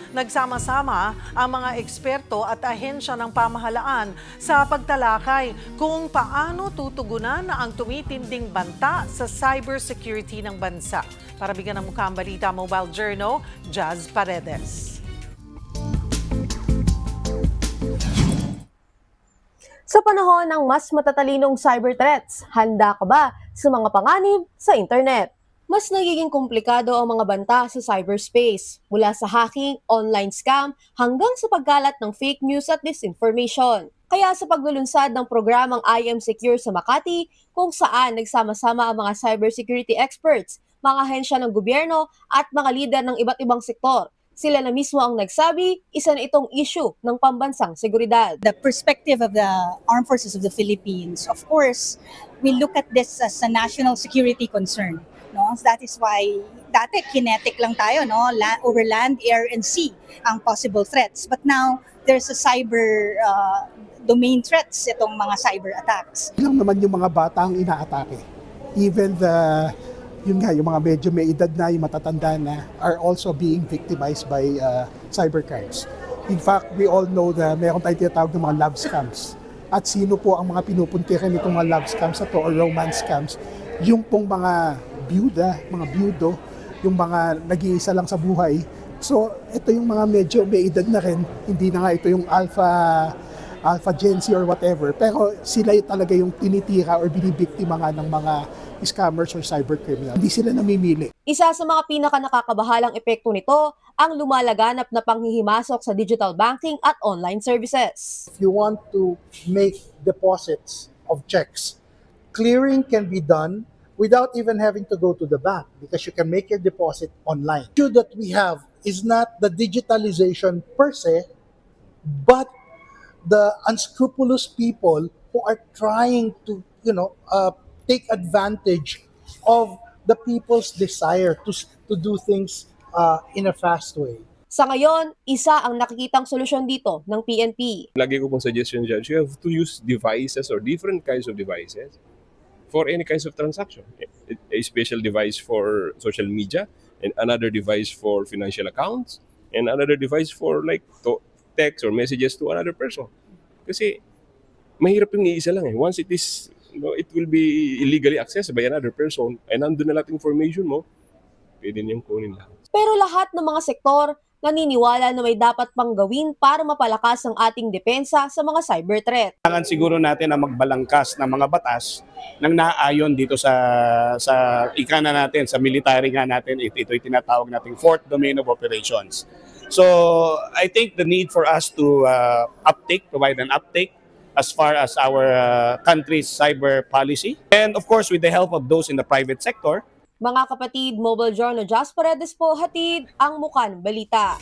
Nagsama-sama ang mga eksperto at ahensya ng pamahalaan sa pagtalakay kung paano tutugunan ang tumitinding banta sa cybersecurity ng bansa. Para bigyan ng mukha ang balita, Mobile Journal, Jazz Paredes. Sa panahon ng mas matatalinong cyber threats, handa ka ba sa mga panganib sa internet? Mas nagiging komplikado ang mga banta sa cyberspace, mula sa hacking, online scam, hanggang sa pagkalat ng fake news at disinformation. Kaya sa paglulunsad ng programang I Am Secure sa Makati, kung saan nagsama-sama ang mga cybersecurity experts, mga ahensya ng gobyerno at mga lider ng iba't ibang sektor, sila na mismo ang nagsabi, isa na itong issue ng pambansang seguridad. The perspective of the Armed Forces of the Philippines, of course, we look at this as a national security concern. No? That is why dati kinetic lang tayo, no? Over land, air, and sea ang possible threats. But now, there's a cyber domain threats, itong mga cyber attacks. Lang naman yung mga bata ang inaatake. Even yung mga medyo may edad na, yung matatanda na, are also being victimized by cybercrimes. In fact, we all know na meron tayong tinatawag ng mga love scams. At sino po ang mga pinupuntikan nitong mga love scams na to or romance scams? Yung pong mga byuda, mga byudo, yung mga nag-iisa lang sa buhay. So, ito yung mga medyo may edad na rin. Hindi na nga ito yung alpha Gen Z or whatever. Pero sila talaga yung tinitira or binibiktima nga ng mga scammers or cybercriminal. Hindi sila namimili. Isa sa mga pinaka-nakakabahalang epekto nito ang lumalaganap na panghihimasok sa digital banking at online services. If you want to make deposits of checks, clearing can be done without even having to go to the bank because you can make your deposit online. The issue that we have is not the digitalization per se, but the unscrupulous people who are trying to, take advantage of the people's desire to do things in a fast way. Sa ngayon, isa ang nakikitang solusyon dito ng PNP. Lagi ko pong suggestion, Judge, you have to use devices or different kinds of devices for any kinds of transaction. A special device for social media, and another device for financial accounts, and another device for text or messages to another person. Kasi mahirap yung iisa lang eh. Once it is, it will be illegally accessed by another person, and nandun na lahat information mo, pwede niyang kunin lang. Pero lahat ng mga sektor naniniwala na may dapat pang gawin para mapalakas ang ating depensa sa mga cyber threat. Kailangan siguro natin na magbalangkas ng mga batas nang naayon dito sa ikana natin, sa military nga natin. Ito'y tinatawag nating fourth domain of operations. So I think the need for us to provide an uptake as far as our country's cyber policy. And of course, with the help of those in the private sector. Mga kapatid, Mobile Journal Jazz Paredes po, hatid ang mukha ng balita.